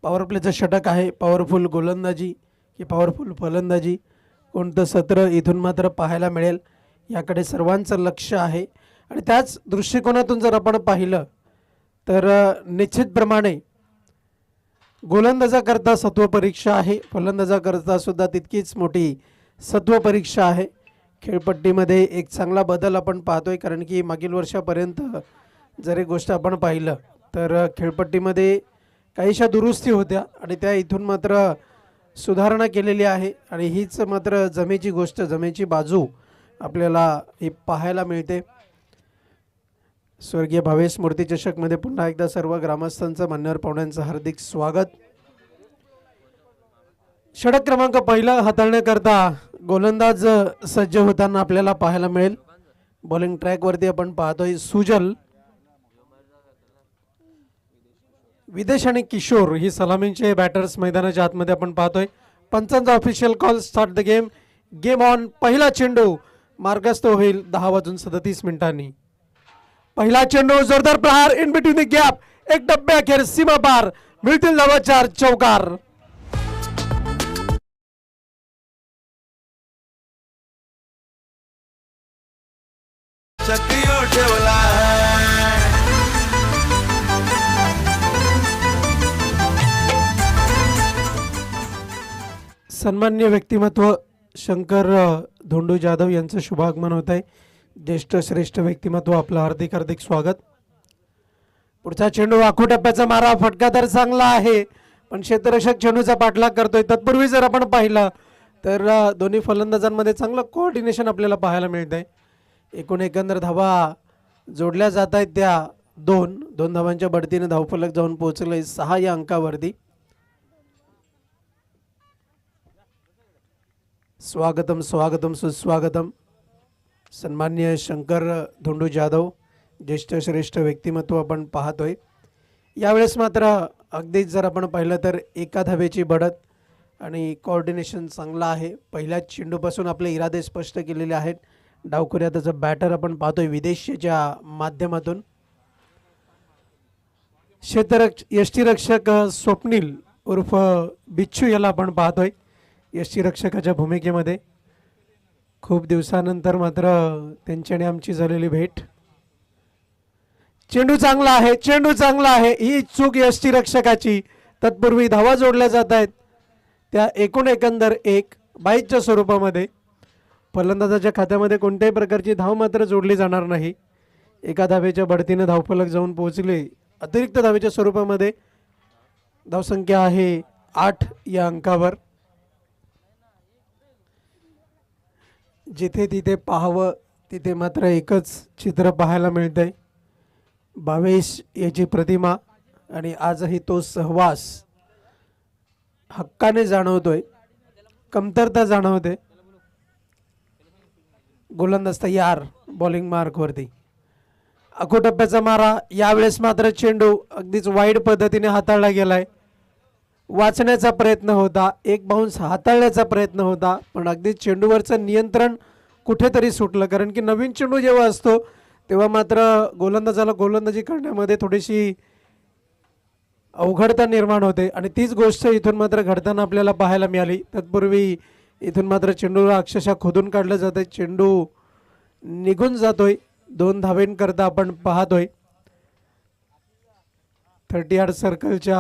Power प्लेचं षटक आहे, powerful गोलंदाजी की पॉवरफुल फलंदाजी, कोणतं सत्र इथून मात्र पाहायला मिळेल याकडे सर्वांचं लक्ष आहे. आणि त्याच दृष्टिकोनातून जर आपण पाहिलं तर निश्चितप्रमाणे गोलंदाजाकरता सत्व परीक्षा आहे, फलंदाजाकरता सुद्धा तितकीच मोठी सत्व परीक्षा आहे. खेळपट्टीमध्ये एक चांगला बदल आपण पाहतोय, कारण की मागील वर्षापर्यंत जर एक गोष्ट आपण पाहिलं तर खेळपट्टीमध्ये काहीशा दुरुस्ती होत्या आणि त्या इथून मात्र सुधारणा केलेली आहे. आणि हीच मात्र जमेची गोष्ट, जमेची बाजू आपल्याला ही पाहायला मिळते. स्वर्गीय भावेश मूर्ती चषकमध्ये पुन्हा एकदा सर्व ग्रामस्थांचं, मान्यवर पाहुण्यांचं हार्दिक स्वागत. षटक क्रमांक पहिला हाताळण्याकरता गोलंदाज सज्ज होताना आपल्याला पाहायला मिळेल. बॉलिंग ट्रॅकवरती आपण पाहतोय सुजल, विदेश आणि किशोर ही सलामींचे बॅटर्स मैदानाच्या आतमध्ये आपण पाहतोय. पंचांचा official call, start the game. Game on. पहिला चेंडू मार्गस्थ होईल 10:37 पहिला चेंडू, जोरदार प्रहार, इन बिटवीन द गॅप, एक डब्बे अखेर सीमा पार, मिळतील धावा 4, चौकार. सन्मान्य व्यक्तिमत्व शंकर धोंडू जाधव यांचं शुभागमन होत आहे. ज्येष्ठ श्रेष्ठ व्यक्तिमत्व, आपलं हार्दिक हार्दिक स्वागत. पुढचा चेंडू आखू टप्प्याचा मारा, फटका तर चांगला आहे पण क्षेत्ररक्षक चेंडूचा पाठलाग करतोय. तत्पूर्वी जर आपण पाहिलं तर दोन्ही फलंदाजांमध्ये चांगलं कोऑर्डिनेशन आपल्याला पाहायला मिळत आहे. एकूण एकंदर धावा जोडल्या जात आहेत त्या दोन धावांच्या बढतीने धावफलक जाऊन पोहोचले 6 या अंकावरती. स्वागतम स्वागतम सुस्वागतम. सन्मान्य शंकर धोंडू जाधव, ज्येष्ठ श्रेष्ठ व्यक्तिमत्व आपण पाहतोय. यावेळेस मात्र अगदीच जर आपण पाहिलं तर एका धावेची बढत आणि कोऑर्डिनेशन चांगला आहे. पहिल्याच चेंडूपासून आपले इरादे स्पष्ट केलेले आहेत. डावखुऱ्याचा बॅटर आपण पाहतोय विदेशीच्या माध्यमातून. यष्टीरक्षक स्वप्नील उर्फ बिच्छू याला आपण पाहतोय यष्टीरक्षकाच्या भूमिकेमध्ये. खूप दिवसानंतर मात्र त्यांच्याने आमची झालेली भेट. चेंडू चांगला आहे, चेंडू चांगला आहे, ही चूक यष्टीरक्षकाची. तत्पूर्वी धावा जोडल्या जात आहेत त्या एकूण एकंदर 1/22च्या स्वरूपामध्ये. फलंदाजाच्या खात्यामध्ये कोणत्याही प्रकारची धाव मात्र जोडली जाणार नाही. एका धावेच्या बढतीने धावफलक जाऊन पोहोचले. अतिरिक्त धावेच्या स्वरूपामध्ये धावसंख्या आहे 8 या अंकावर. जिथे तिथे पाहावं तिथे मात्र एकच चित्र पाहायला मिळतंय. भावेश याची प्रतिमा आणि आजही तो सहवास हक्काने जाणवतोय, कमतरता जाणवते. गोलंदाज तयार बॉलिंग मार्कवरती. आखू टप्प्याचा मारा. यावेळेस मात्र चेंडू अगदीच वाईड पद्धतीने हाताळला गेलाय. वाचण्याचा प्रयत्न होता, एक बाउन्स हाताळण्याचा प्रयत्न होता, पण अगदी चेंडूवरचं नियंत्रण कुठेतरी सुटलं. कारण की नवीन चेंडू जेव्हा असतो तेव्हा मात्र गोलंदाजाला गोलंदाजी करण्यामध्ये थोडीशी अवघडता निर्माण होते आणि तीच गोष्ट इथून मात्र घडताना आपल्याला पाहायला मिळाली. तत्पूर्वी इथून मात्र चेंडूला अक्षरशः खोदून काढलं जातं. चेंडू निघून जातोय. 2 धावेंकरता आपण पाहतोय. 30 यार्ड सर्कलच्या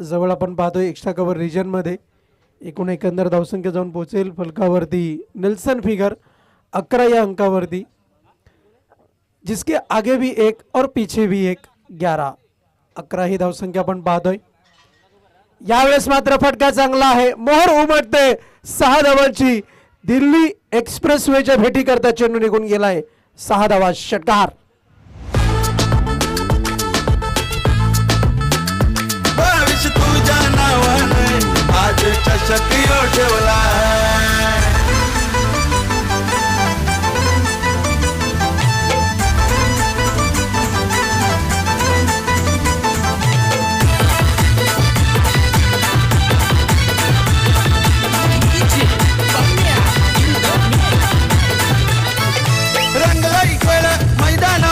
जवळ आपण पाहतोय एक्स्ट्रा कव्हर रिजनमध्ये. एकूण एकंदर धावसंख्या जाऊन पोहोचेल फलकावरती नेल्सन फिगर 11 या अंकावरती. जिसके आगे भी 1 और पीछे भी 1, 11. 11 ही धावसंख्या आपण पाहतोय. यावेळेस मात्र फटका चांगला आहे. मोहर उमटते 6 धावांची. दिल्ली एक्सप्रेसवेच्या भेटी करता चेंडू निघून गेलाय. 6 धावा, षटकार. तुझ्या नावाने आज चषक ठेवला. रंगलाई खेळ मैदान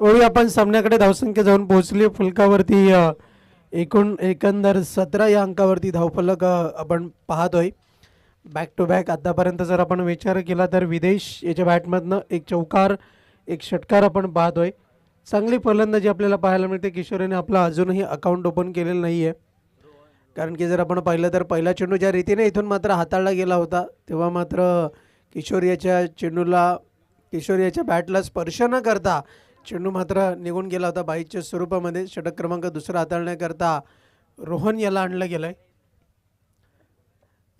ओळी आपण सामन्याकडे धावसंख्या जाऊन पोहोचली फलकावरती एकूण एकंदर 17 या अंकावरती धावफलक आपण पाहतोय. बॅक टू बॅक आतापर्यंत जर आपण विचार केला तर विदेश याच्या बॅटमधनं एक चौकार एक षटकार आपण पाहतोय. चांगली फलंदाजी आपल्याला पाहायला मिळते. किशोर याने आपला अजूनही अकाउंट ओपन केलेलं नाही आहे, कारण की जर आपण पाहिलं तर पहिला चेंडू ज्या रीतीने इथून मात्र हाताळला गेला होता तेव्हा मात्र किशोर याच्या बॅटला स्पर्श न करता चेंडू मात्र निघून गेला होता बाईच्या स्वरूपामध्ये. षटक क्रमांक दुसरा हाताळण्याकरता रोहन याला आणलं गेलंय.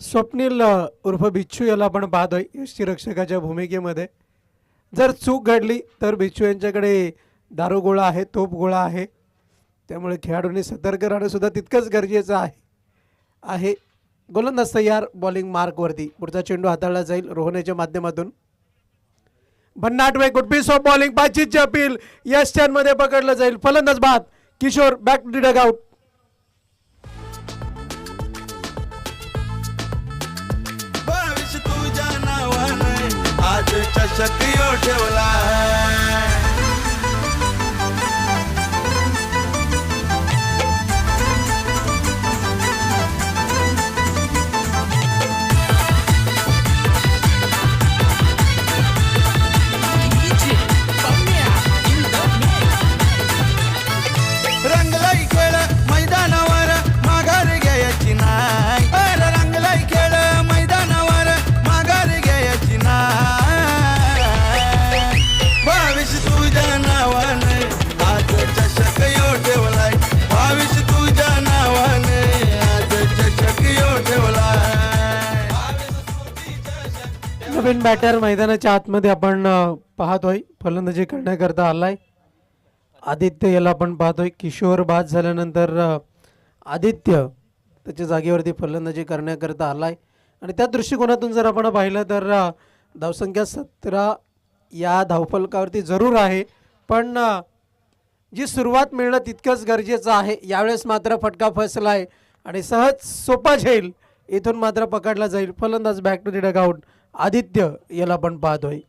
स्वप्नील उर्फ बिच्छू याला आपण पाहतोय यष्टीरक्षकाच्या भूमिकेमध्ये. जर चूक घडली तर बिच्छू यांच्याकडे दारूगोळा आहे, तोफगोळा आहे, त्यामुळे खेळाडूंनी सतर्क राहणं सुद्धा तितकंच गरजेचं आहे. गोलंदाज तयार बॉलिंग मार्कवरती. पुढचा चेंडू हाताळला जाईल रोहनेच्या माध्यमातून. भन्नाट very good piece of bowling. पाचीची अपील यशच्या पकडलं जाईल. फलंदाज बाद. Kishor back to the dugout. भविष्य तुझ्या नावाने आज चषक यो ठेवला. रंगलाई खेळ मैदानावर माघार घ्यायची नाही. अरे रंगलाई खेळ मैदानावर माघार घ्यायची नाही. भविष्य तुझ्या नावाने आज चषक यो ठेवलाय. भविष्य तुझ्या नावाने आज चषक यो ठेवलाय. नवीन बॅटर मैदानाच्या आतमध्ये आपण पाहतोय फलंदाजी करण्याकरता आलाय. आदित्य याला आपण पाहतोय. किशोर बाद झाल्यानंतर आदित्य त्याच्या जागेवरती फलंदाजी करण्याकरता आलाय. आणि त्या दृष्टिकोनातून जर आपण पाहिलं तर धावसंख्या 17 या धावफलकावरती जरूर आहे, पण जी सुरुवात मिळणं तितकंच गरजेचं आहे. यावेळेस मात्र फटका फसला आहे आणि सहज सोपा झेल इथून मात्र पकडला जाईल. फलंदाज back to the dugout. Aditya याला आपण पाहतोय.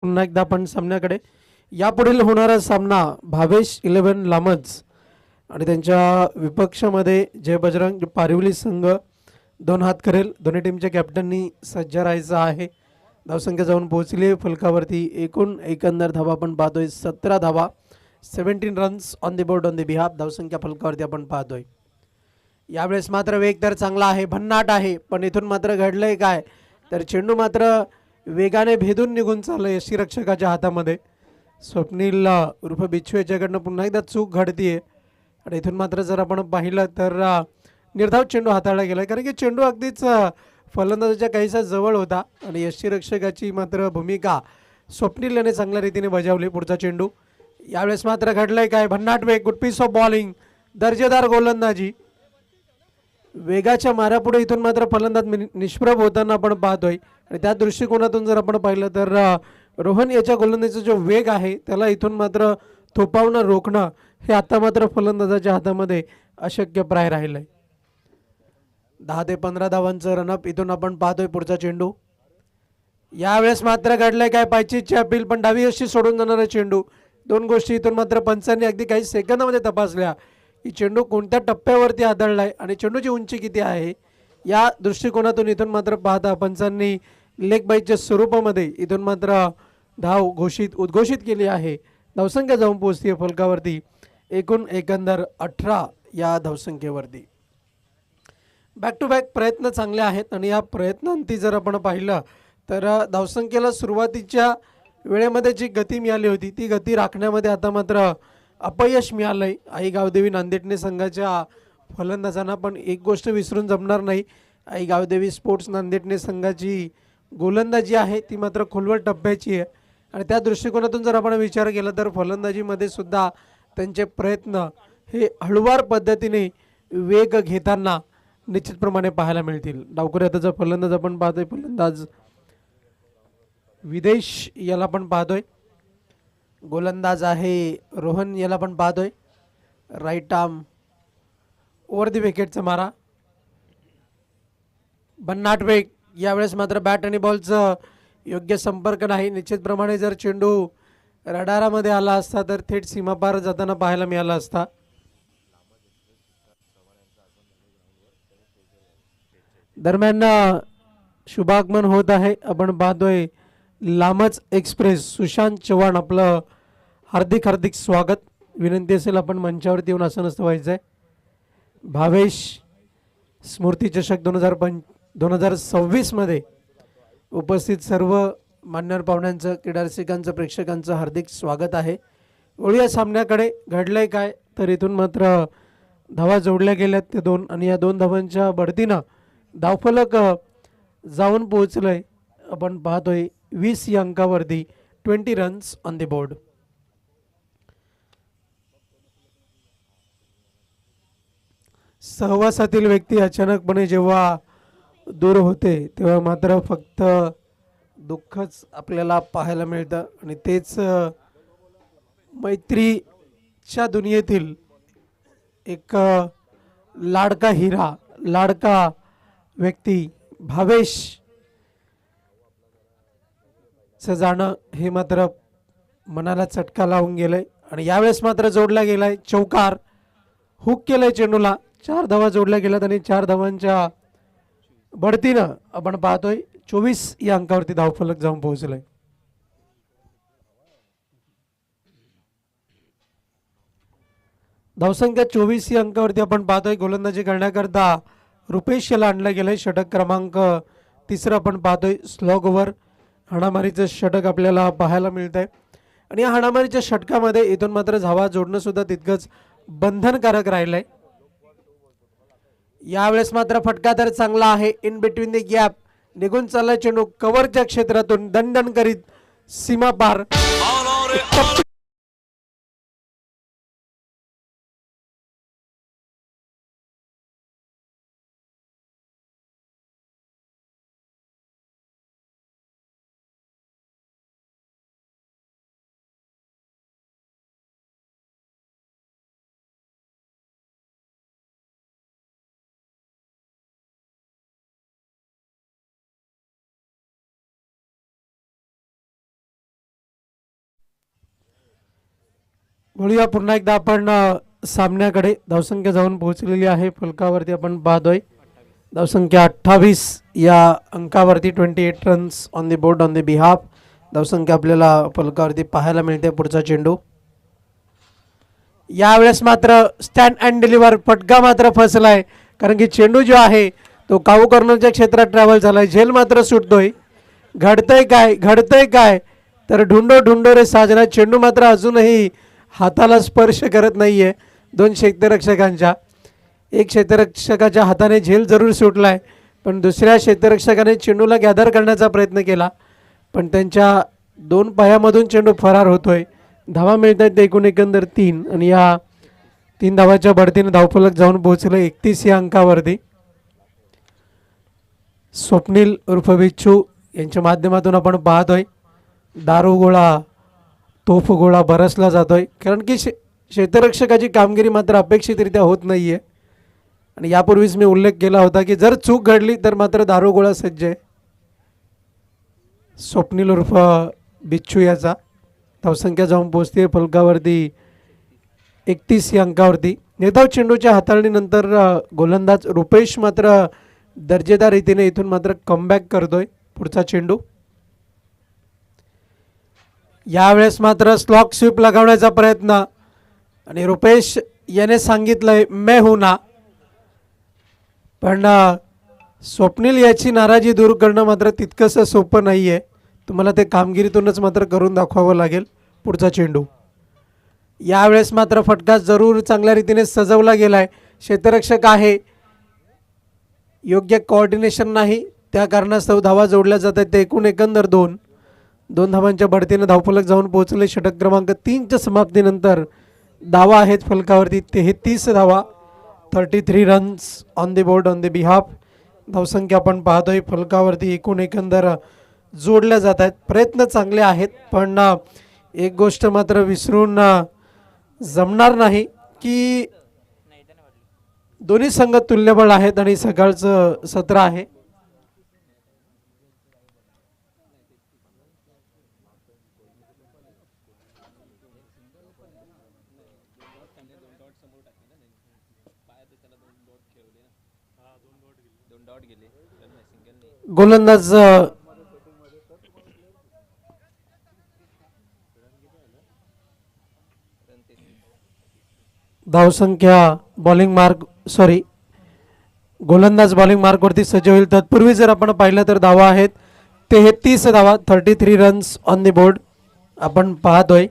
पुन्हा एकदा आपण सामन्याकडे. यापुढील होणारा सामना भावेश 11 लामज आणि त्यांच्या विपक्षामध्ये जय बजरंग पारिवली संघ 2 हात करेल. दोन्ही टीमच्या कॅप्टननी सज्ज राहायचं आहे. धावसंख्या जाऊन पोहोचली फलकावरती. एकूण एकंदर धावा आपण पाहतोय 17 धावा. 17 runs on the board on the behalf. धावसंख्या फलकावरती आपण पाहतोय. यावेळेस मात्र वेग तर चांगला आहे, भन्नाट आहे, पण इथून मात्र घडलंय काय तर चेंडू मात्र वेगाने भेदून निघून चाललंय यष्टीरक्षकाच्या हातामध्ये. स्वप्नील उर्फ बिच्छू याच्याकडनं पुन्हा एकदा चूक घडतीये आणि इथून मात्र जर आपण पाहिलं तर निर्धाव चेंडू हाताळला गेला, कारण की चेंडू अगदीच फलंदाजाच्या काहीसा जवळ होता आणि यष्टीरक्षकाची मात्र भूमिका स्वप्नील याने चांगल्या रीतीने बजावली. पुढचा चेंडू यावेळेस मात्र घडलंय काय, भन्नाट वेग, गुड पीस ऑफ बॉलिंग, दर्जेदार गोलंदाजी. वेगाच्या माऱ्यापुढे इथून मात्र फलंदाज निष्प्रभ होताना आपण पाहतोय आणि त्या दृष्टिकोनातून जर आपण पाहिलं तर रोहन याच्या गोलंदाजीचा जो वेग आहे त्याला इथून मात्र थोपावणं रोखणं हे आता मात्र फलंदाजाच्या हातामध्ये अशक्यप्राय राहिलंय. 10 ते 15 धावांचं रनअप इथून आपण पाहतोय. पुढचा चेंडू यावेळेस मात्र घडलंय काय, पायचीची अपील, पण डावी यष्टी सोडून जाणारा चेंडू. 2 गोष्टी इथून मात्र पंचांनी अगदी काही सेकंदामध्ये तपासल्या की चेंडू कोणत्या टप्प्यावरती आदळलाय आणि चेंडूची उंची किती आहे. या दृष्टिकोनातून इथून मात्र पाहता पंचांनी लेग बाईच्या स्वरूपामध्ये इथून मात्र धाव उद्घोषित केली आहे. धावसंख्या जाऊन पोहोचते फलकावरती एकूण एकंदर 18 या धावसंख्येवरती. बॅक टू बॅक प्रयत्न चांगले आहेत आणि या प्रयत्नांती जर आपण पाहिलं तर धावसंख्येला सुरुवातीच्या वेळेमध्ये जी गती मिळाली होती ती गती राखण्यामध्ये आता मात्र अपयश मिळालंय. आई गावदेवी नांदेडने संघाच्या फलंदाजांना, पण एक गोष्ट विसरून जमणार नाही, आई गावदेवी स्पोर्ट्स नांदेडने संघाची गोलंदाजी आहे ती मात्र खोलवर टप्प्याची आहे. आणि त्या दृष्टिकोनातून जर आपण विचार केला तर फलंदाजीमध्ये सुद्धा त्यांचे प्रयत्न हे हळूवार पद्धतीने वेग घेताना निश्चितप्रमाणे पाहायला मिळतील. डावखुरी हाताचा फलंदाज आपण पाहतोय, फलंदाज विदेश याला पण पाहतोय, गोलंदाज आहे रोहन याला पण पाहतोय. राईट आर्म ओव्हर दी विकेटचा मारा, भन्नाट वेग. यावेळेस मात्र बॅट आणि बॉलचं योग्य संपर्क नाही. निश्चितप्रमाणे जर चेंडू रडारामध्ये आला असता तर थेट सीमापार जाताना पाहायला मिळाला असता. दरम्यान शुभागमन होत आहे, आपण पाहतोय लामच एक्सप्रेस सुशांत चव्हाण, आपलं हार्दिक हार्दिक स्वागत. विनंती असेल आपण मंचावरती येऊन असं नसतं व्हायचं आहे. भावेश स्मृती चषक 2026 मध्ये उपस्थित सर्व मान्यवर पाहुण्यांचं, क्रीडा रसिकांचं, प्रेक्षकांचं हार्दिक स्वागत आहे. वळूया सामन्याकडे. घडलंय काय तर इथून मात्र धावा जोडल्या गेल्यात ते 2 आणि या 2 धावांच्या बढतीनं धावफलक जाऊन पोहोचलंय. आपण पाहतोय 20 या अंकावरती 20 रन्स ऑन द बोर्ड. सहवासातील व्यक्ती अचानकपणे जेव्हा दूर होते तेव्हा मात्र फक्त दुःखच आपल्याला पाहायला मिळतं. आणि तेच मैत्रीच्या दुनियेतील एक लाडका हिरा, लाडका व्यक्ती भावेश चं जाणं हे मात्र मनाला चटका लावून गेलंय. आणि यावेळेस मात्र जोडला गेलाय चौकार, हुक केलंय चेंडूला. 4 धावा जोडल्या गेल्यात आणि 4 धावांच्या बढतीनं आपण पाहतोय 24 या अंकावरती धावफलक जाऊन पोहोचलंय. धावसंख्या 24 या अंकावरती आपण पाहतोय. गोलंदाजी करण्याकरता रुपेश याला आणलं गेलंय. षटक क्रमांक 3 आपण पाहतोय. स्लॉग ओव्हर हाणामारीचं षटक आपल्याला पाहायला मिळत आहे. आणि या हाणामारीच्या षटकामध्ये इथून मात्र धावा जोडणं सुद्धा तितकंच बंधनकारक राहिलंय. यावेळेस मात्र फटका तर चांगला आहे. इन बिटवीन द गॅप निघून चालला चेंडू कव्हरच्या क्षेत्रातून दणदण करीत सीमा पार. बोलूया पुन्हा एकदा आपण सामन्याकडे. धावसंख्या जाऊन पोहोचलेली आहे फलकावरती आपण पाहतोय. धावसंख्या 28 या अंकावरती 28 runs on the board on the behalf. धावसंख्या आपल्याला फलकावरती पाहायला मिळते. पुढचा चेंडू यावेळेस मात्र स्टँड अँड डिलिव्हर. फटका मात्र फसलाय, कारण की चेंडू जो आहे तो काऊ कॉर्नरच्या क्षेत्रात ट्रॅव्हल झालाय. झेल मात्र सुटतोय. घडतंय काय तर ढुंडो रे साजना. चेंडू मात्र अजूनही हाताला स्पर्श करत नाहीये 2 क्षेत्ररक्षकांच्या. एक क्षेत्ररक्षकाच्या हाताने झेल जरूर सुटलाय, पण दुसऱ्या क्षेत्ररक्षकाने चेंडूला गॅदर करण्याचा प्रयत्न केला, पण त्यांच्या 2 पायामधून चेंडू फरार होतोय. धावा मिळत आहेत एकंदर 3 आणि या 3 धावाच्या बढतीने धावफलक जाऊन पोहोचलं 31 या अंकावरती. स्वप्नील उर्फ बिच्छू यांच्या माध्यमातून आपण पाहतोय दारू गोळा, तोफ गोळा बरसला जातोय, कारण की क्षेत्ररक्षकाची कामगिरी मात्र अपेक्षितरित्या होत नाहीये. आणि यापूर्वीच मी उल्लेख केला होता की जर चूक घडली तर मात्र दारू गोळा सज्ज आहे. स्वप्नील उर्फ बिच्छू याचा धावसंख्या जाऊन पोहोचते फलकावरती 31 या अंकावरती. निर्धाव चेंडूच्या हाताळणीनंतर गोलंदाज रुपेश मात्र दर्जेदार रीतीने इथून मात्र कमबॅक करतोय. पुढचा चेंडू यावेळेस मात्र स्लॉक स्वीप लगावण्याचा प्रयत्न आणि रुपेश याने सांगितलंय मैं हूं ना, पण स्वप्नील याची नाराजी दूर करणं मात्र तितकंसं सोपं नाहीये. तुम्हाला ते कामगिरीतूनच मात्र करून दाखवावं लागेल. पुढचा चेंडू यावेळेस मात्र फटका जरूर चांगल्या रीतीने सजवला गेलाय. क्षेत्ररक्षक आहे, योग्य कोऑर्डिनेशन नाही, त्या कारणास्तव धावा जोडल्या जातात. ते एकूण एकंदर दोन धावांच्या बढतीने धावफलक जाऊन पोहोचले. षटक क्रमांक 3च्या समाप्तीनंतर धावा आहेत फलकावरती 33 धावा, 33 runs on the board on the behalf. धावसंख्या आपण पाहतोय फलकावरती एकूण एकंदर जोडल्या जात आहेत. प्रयत्न चांगले आहेत, पण एक गोष्ट मात्र विसरून जमणार नाही की दोन्ही संघ तुल्यबळ आहेत आणि सकाळचं सत्र आहे. गोलंदाज धावसंख्या बॉलिंग मार्क गोलंदाज बॉलिंग मार्कवरती सज्ज होईल. तत्पूर्वी जर आपण पाहिलं तर धावा आहेत 33 धावा, 33 रन्स ऑन द बोर्ड आपण पाहतोय.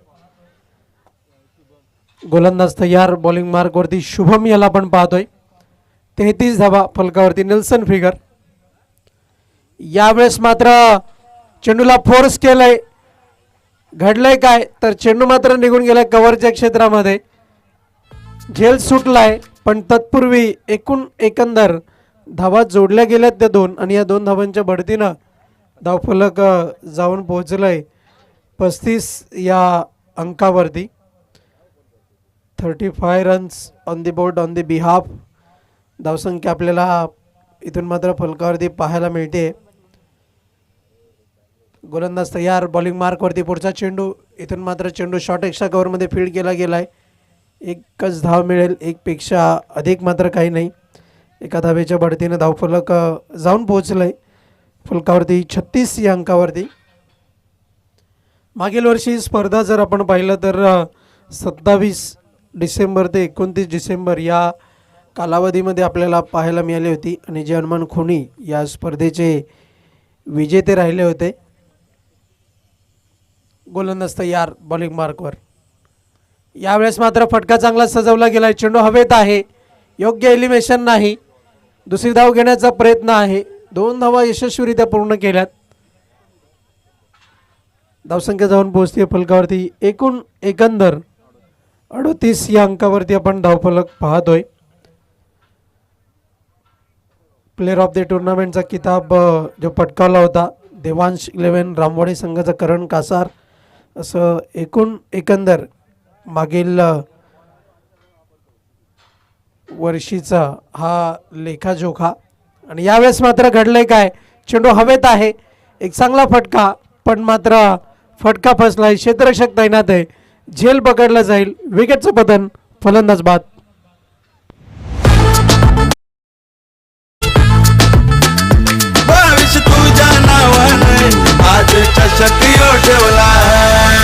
गोलंदाज तयार, बॉलिंग मार्कवरती शुभम याला आपण पाहतोय. 33 धावा फलकावरती नेल्सन फिगर. यावेळेस मात्र चेंडूला फोर्स केलंय. घडलंय काय तर चेंडू मात्र निघून गेलाय कव्हरच्या क्षेत्रामध्ये, झेल सुटलाय. पण तत्पूर्वी एकूण एकंदर धावा जोडल्या गेल्यात त्या दोन, आणि या 2 धावांच्या बढतीनं धावफलक जाऊन पोहोचलंय 35 या अंकावरती. 35 runs on the board on the behalf. धावसंख्या आपल्याला इथून मात्र फलकावरती पाहायला मिळते. गोलंदाज तयार, बॉलिंग मार्कवरती पुढचा चेंडू. इथून मात्र चेंडू शॉर्ट एक्स्ट्रा कव्हरमध्ये फील्ड केला गेलाय. एकच धाव मिळेल, एकपेक्षा अधिक मात्र काही नाही. एका धावेच्या बढतीने धावफलक जाऊन पोहोचलंय फलकावरती 36 या अंकावरती. मागील वर्षी स्पर्धा जर आपण पाहिलं तर 27 डिसेंबर ते 29 डिसेंबर या कालावधीमध्ये आपल्याला पाहायला मिळाली होती, आणि जे हनुमान खोनी या स्पर्धेचे विजेते राहिले होते. गोलंदाज तयार, बॉलिंग मार्कवर. यावेळेस मात्र फटका चांगला सजवला गेलाय. चेंडू हवेत आहे, योग्य एलिमिनेशन नाही. दुसरी धाव घेण्याचा प्रयत्न आहे. 2 धावा यशस्वीरित्या पूर्ण केल्यात. धावसंख्या जाऊन पोहोचते फलकावरती एकूण एकंदर 38 या अंकावरती आपण धावफलक पाहतोय. प्लेअर ऑफ द टुर्नामेंटचा किताब जो पटकावला होता देवांश 11 रामवाडी संघाचा करण कासार. असं एकूण एकंदर मागील वर्षीचा हा लेखाजोखा. आणि यावेळेस मात्र घडलंय काय, चेंडू हवेत आहे, एक चांगला फटका, पण मात्र फटका फसलाय. क्षेत्ररक्षक तैनात आहे, झेल पकडला जाईल. विकेटचं पतन, फलंदाज बाद. भविष्य तुझ्या नावाने आज चषक यो ठेवलाय.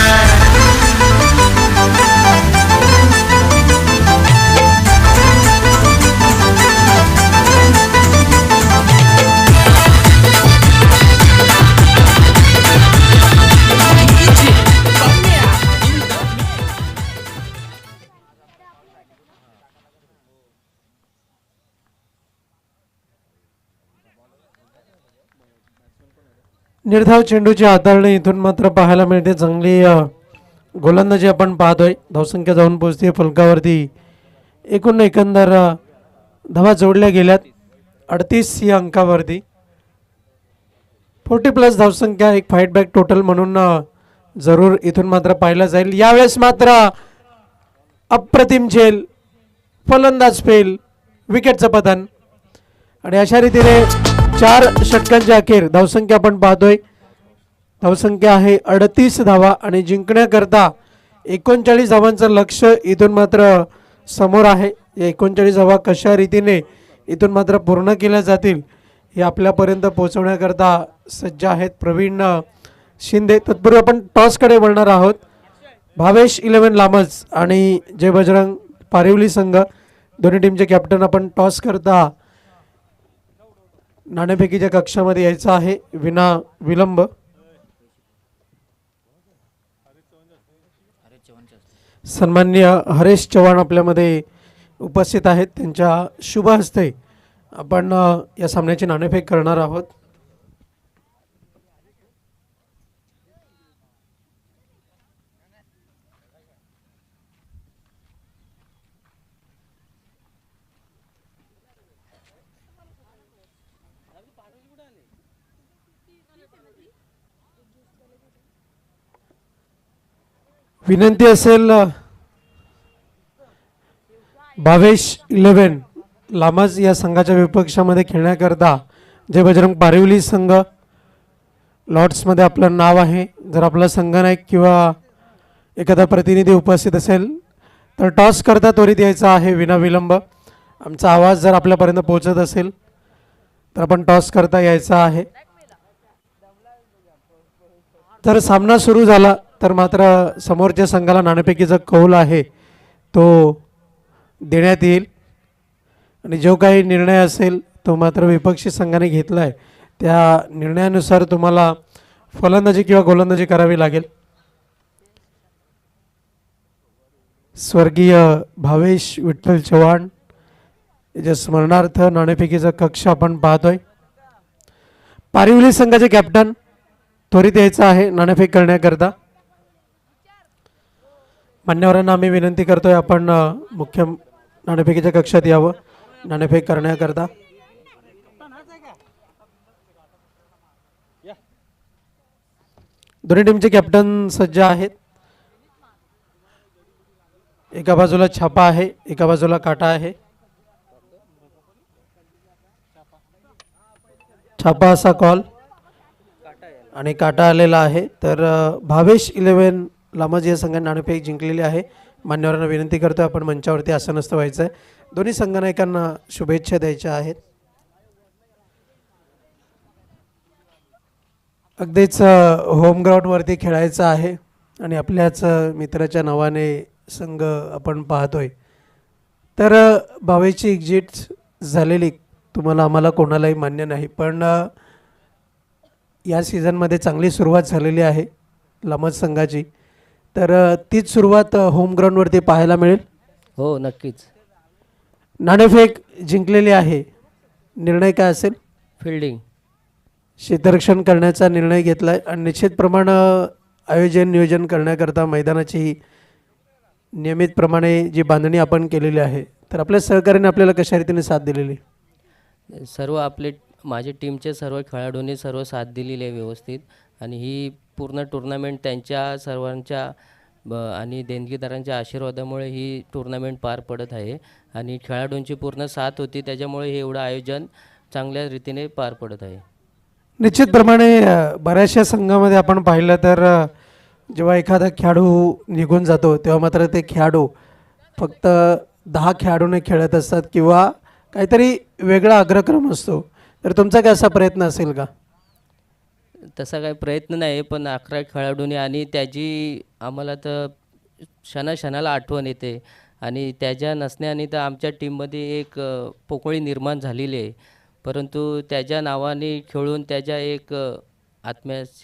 निर्धाव चेंडूची हाताळणी इथून मात्र पाहायला मिळते. चांगली गोलंदाजी आपण पाहतोय. धावसंख्या जाऊन पोहोचते फलकावरती एकूण एकंदर धावा जोडल्या गेल्यात 38 या अंकावरती. 40+ धावसंख्या, एक फाईट बॅक टोटल म्हणून जरूर इथून मात्र पाहिलं जाईल. यावेळेस मात्र अप्रतिम झेल, फलंदाज फेल, विकेटचं पतन. आणि अशा रीतीने 4 षटकांच्या अखेर धावसंख्या आपण पाहतोय. धावसंख्या आहे 38 धावा, आणि जिंकण्याकरता 39 धावांचं लक्ष इथून मात्र समोर आहे. या 39 धावा कशा रीतीने इथून मात्र पूर्ण केल्या जातील हे आपल्यापर्यंत पोहोचवण्याकरता सज्ज आहेत प्रवीण शिंदे. तत्पूर्वी आपण टॉसकडे वळणार आहोत. भावेश 11 लामज आणि जय बजरंग पारिवली संघ दोन्ही टीमचे कॅप्टन आपण टॉस करता नाणेफेकीच्या कक्षामध्ये यायचं आहे विना विलंब. सन्माननीय हरेश चव्हाण आपल्यामध्ये उपस्थित आहेत त्यांच्या शुभ हस्ते आपण या सामन्याची नाणेफेक करणार आहोत. विनंती असेल भावेश 11 लामज या संघाच्या विपक्षामध्ये खेळण्याकरता जय बजरंग पारिवली संघ लॉर्ड्समध्ये आपलं नाव आहे. जर आपला संघनायक किंवा एखादा प्रतिनिधी उपस्थित असेल तर टॉस करता त्वरित यायचा आहे विनाविलंब. आमचा आवाज जर आपल्यापर्यंत पोहोचत असेल तर आपण टॉस करता यायचा आहे. तर सामना सुरू झाला तर मात्र समोरच्या संघाला नाणेफेकीचा कौल आहे तो देण्यात येईल आणि जो काही निर्णय असेल तो मात्र विपक्षी संघाने घेतला आहे त्या निर्णयानुसार तुम्हाला फलंदाजी किंवा गोलंदाजी करावी लागेल. स्वर्गीय भावेश विठ्ठल चव्हाण याच्या स्मरणार्थ नाणेफेकीचा कक्ष आपण पाहतोय. पारिवली संघाचे कॅप्टन त्वरित यायचं आहे नाणेफेक करण्याकरता. मान्यवरांना आम्ही विनंती करतोय आपण मुख्य नाणेफेकीच्या कक्षात यावं नाणेफेक करण्याकरता. दोन्ही टीमचे कॅप्टन सज्ज आहेत. एका बाजूला छापा आहे एका बाजूला काटा आहे. छापा असा कॉल आणि काटा आलेला आहे. तर भावेश 11 लामज या संघाने नाणेफेक जिंकलेली आहे. मान्यवरांना विनंती करतोय आपण मंचावरती आसनस्थ व्हायचं आहे. दोन्ही संघनायकांना शुभेच्छा द्यायच्या आहेत. अगदीच होम ग्राउंडवरती खेळायचं आहे आणि आपल्याच मित्राच्या नावाने संघ आपण पाहतोय. तर भावेची एक्झिट झालेली तुम्हाला आम्हाला कोणालाही मान्य नाही, पण या सीझनमध्ये चांगली सुरुवात झालेली आहे लामज संघाची. तर तीच सुरुवात होम ग्राउंडवरती पाहायला मिळेल. हो नक्कीच. नाणेफेक जिंकलेली आहे. निर्णय काय असेल? फिल्डिंग. क्षेत्ररक्षण करण्याचा निर्णय घेतला आहे आणि निश्चितप्रमाणे आयोजन नियोजन करण्याकरता मैदानाची नियमितप्रमाणे जी बांधणी आपण केलेली आहे तर आपल्या सहकार्याने आपल्याला कशा रीतीने साथ दिलेली? सर्व आपले माझे टीमचे सर्व खेळाडूंनी सर्व साथ दिलेली आहे व्यवस्थित आणि ही पूर्ण टुर्नामेंट त्यांच्या सर्वांच्या आणि देणगीदारांच्या आशीर्वादामुळे ही टुर्नामेंट पार पडत आहे आणि खेळाडूंची पूर्ण साथ होती त्याच्यामुळे हे एवढं आयोजन चांगल्या रीतीने पार पडत आहे. निश्चितप्रमाणे बऱ्याचशा संघामध्ये आपण पाहिलं तर जेव्हा एखादा खेळाडू निघून जातो तेव्हा मात्र ते खेळाडू फक्त 10 खेळाडूने खेळत असतात किंवा काहीतरी वेगळा अग्रक्रम असतो. तर तुमचा काय असा प्रयत्न असेल का? तसा काही प्रयत्न नाही, पण 11 खेळाडूंनी आणि त्याची आम्हाला तर क्षणाक्षणाला आठवण येते आणि त्याच्या नसण्याने तर आमच्या टीममध्ये एक पोकळी निर्माण झालेली आहे. परंतु त्याच्या नावाने खेळून त्याच्या एक आत्म्यास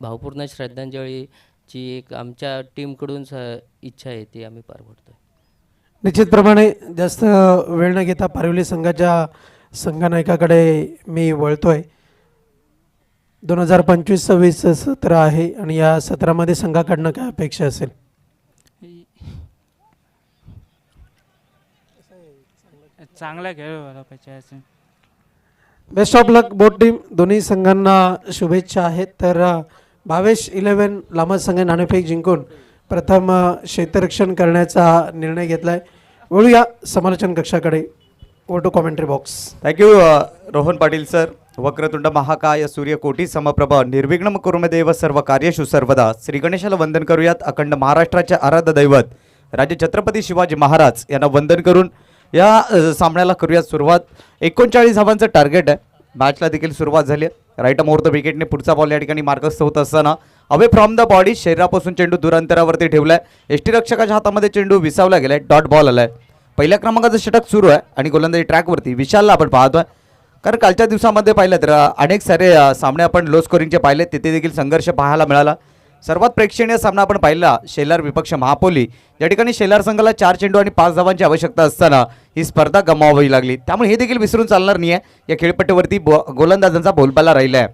भावपूर्ण श्रद्धांजलीची एक आमच्या टीमकडून इच्छा आहे ती आम्ही पार पडतो. निश्चितप्रमाणे जास्त वेळ न घेता पारिवली संघाच्या संघनायकाकडे मी वळतोय. 2025-26 सत्र आहे आणि या सत्रामध्ये संघाकडनं काय अपेक्षा असेल? चांगला खेळ व्हायला पाहिजे. Best of luck both team. दोन्ही संघांना शुभेच्छा आहेत. तर भावेश 11 लामज संघ नाणेफेक जिंकून प्रथम क्षेत्ररक्षण करण्याचा निर्णय घेतला आहे. वळूया समालोचन कक्षाकडे. Go to commentary box. Thank you Rohan Patil sir. वक्रतुंड महाकाय सूर्यकोटी समप्रभ निर्विघ्न कुरुमे देव सर्व कार्येषु सर्वदा. श्री गणेशाला वंदन करूयात. अखंड महाराष्ट्राचे आराध्य दैवत राजे छत्रपती शिवाजी महाराज यांना वंदन करून या सामन्याला करूयात सुरुवात. 39 धावांचं टार्गेट आहे. मॅचला देखील सुरुवात झाली आहे. राईट ऑफ द विकेटने पुढचा बॉल या ठिकाणी मार्कस्थ होत असताना अवे फ्रॉम द बॉडी शरीरापासून चेंडू दूर अंतरावरती ठेवलाय. यष्टीरक्षकाच्या हातामध्ये चेंडू विसावला गेलाय. डॉट बॉल आलाय. पहिल्या क्रमांकाचं षटक सुरू आहे आणि गोलंदाजी ट्रॅकवरती विशालला आपण पाहतोय. कारण कालच्या दिवसामध्ये पाहिलं तर अनेक सारे सामने आपण लो स्कोरिंगचे पाहिले, तिथे देखील संघर्ष पाहायला मिळाला. सर्वात प्रेक्षणीय सामना आपण पाहिला शेलार विपक्ष महापोली, या ठिकाणी शेलार संघाला 4 चेंडू आणि 5 धावांची आवश्यकता असताना ही स्पर्धा गमावावी लागली. त्यामुळे हे देखील विसरून चालणार नाही आहे. या खेळपट्टीवरती गोलंदाजांचा बोलबाला राहिला आहे.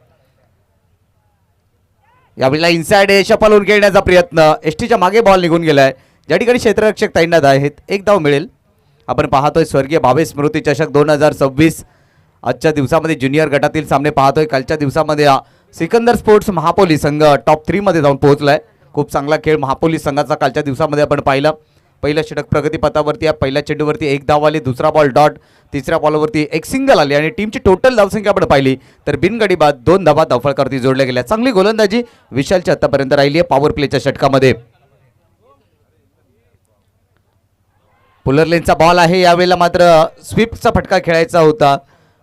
यावेळेला इनसाइड शपालून खेळण्याचा प्रयत्न, एसटीच्या मागे बॉल निघून गेलाय. ज्या ठिकाणी क्षेत्ररक्षक तैनात आहेत, एक धाव मिळेल. आपण पाहतोय स्वर्गीय भावे स्मृती चषक 2026 आजच्या दिवसामध्ये ज्युनियर गटातील सामने पाहतोय. कालच्या दिवसामध्ये सिकंदर स्पोर्ट्स महापोली संघ टॉप 3 मध्ये जाऊन पोहोचलाय. खूप चांगला खेळ महापोली संघाचा कालच्या दिवसामध्ये आपण पाहिला. पहिलं षटक प्रगतीपथावरती, या पहिल्या चेंडूवरती एक धाव आली, दुसरा बॉल डॉट, तिसऱ्या बॉलवरती एक सिंगल आली आणि टीमची टोटल धावसंख्या आपण पाहिली तर बिनगडी बाद 2 धावा धावफलकावरती जोडल्या गेल्या. चांगली गोलंदाजी विशालची आतापर्यंत राहिली आहे पॉवर प्लेच्या षटकामध्ये. पुलरलेनचा बॉल आहे, यावेळेला मात्र स्वीपचा फटका खेळायचा होता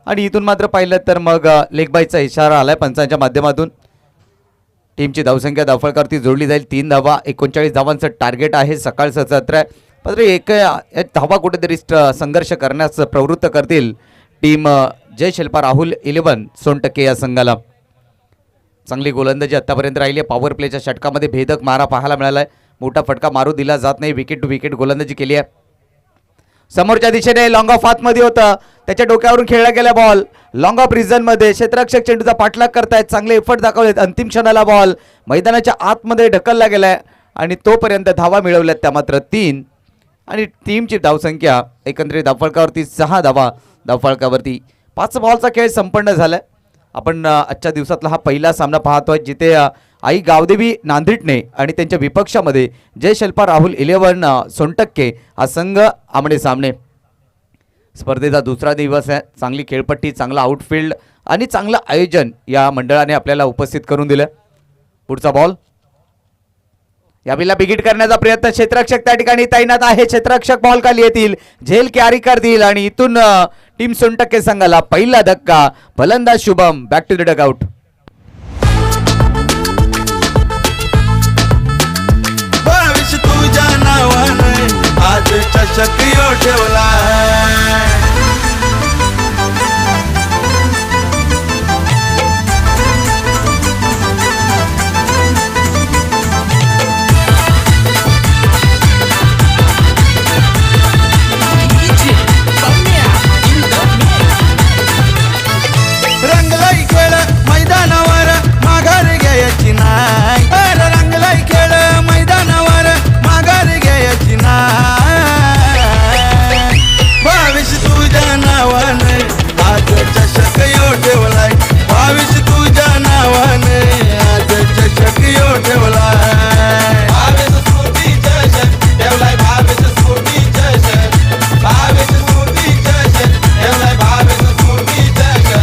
आणि इथून मात्र पाहिलं तर मग लेग बायचा इशारा आलाय पंचांच्या माध्यमातून. टीमची धावसंख्या धावफलकावरती जोडली जाईल. 3 धावा, 39 धावांचं टार्गेट आहे. सकाळचं सत्र आहे, मात्र एक धावा कुठेतरी संघर्ष करण्यास प्रवृत्त करतील टीम जय शिल्पा राहुल 11 सोनटक्के या संघाला. चांगली गोलंदाजी आतापर्यंत राहिली आहे. पॉवर प्लेच्या षटकामध्ये भेदक मारा पाहायला मिळाला आहे. मोठा फटका मारू दिला जात नाही. विकेट टू विकेट गोलंदाजी केली आहे. समोरच्या दिशेने लॉंग ऑफ आतमध्ये होतं, त्याच्या डोक्यावरून खेळला गेला बॉल लॉंग ऑफ रिझन मध्ये. क्षेत्ररक्षक चेंडूचा पाठलाग करतायत, चांगले एफर्ट दाखवलेत. अंतिम क्षणाला बॉल मैदानाच्या आतमध्ये ढकलला गेलाय आणि तोपर्यंत धावा मिळवल्यात त्या मात्र 3 आणि टीमची धावसंख्या एकंदरीत धावफलकावरती 6 धावा धावफलकावरती. 5 बॉलचा खेळ संपन्न झालाय. आपण आजच्या दिवसातला हा पहिला सामना पाहतोय जिथे आई गावदेवी नांदेडने आणि त्यांच्या विपक्षामध्ये जय शिल्पा राहुल 11 सोनटक्के हा संघ आमने सामने. स्पर्धेचा दुसरा दिवस आहे. चांगली खेळपट्टी, चांगला आउटफील्ड आणि चांगलं आयोजन या मंडळाने आपल्याला उपस्थित करून दिलं. पुढचा बॉल, यावेळेला बिगिट करण्याचा प्रयत्न, क्षेत्ररक्षक त्या ठिकाणी तैनात आहे. क्षेत्ररक्षक बॉल खाली येतील, झेल कॅरी करतील आणि इथून टीम सोनटक्के संघाला पहिला धक्का. फलंदाज Shubham back to the dugout. भविष्य तुझ्या नावाने आज चषक यो ठेवला. रंगलाई खेळ मैदानावर माघार घ्यायची नाही. अरे रंगलाई खेळ मैदानावर माघार घ्यायची नाही. भविष्य तुझ्या नावाने आज चषक यो ठेवलाय. भविष्य तुझ्या नावाने आज चषक यो ठेवलाय. भविष्य स्फूर्ती चषक ठेवलाय. भविष्य स्फूर्ती चषक. भविष्य स्फूर्ती चषक ठेवलाय. भविष्य स्फूर्ती चषक.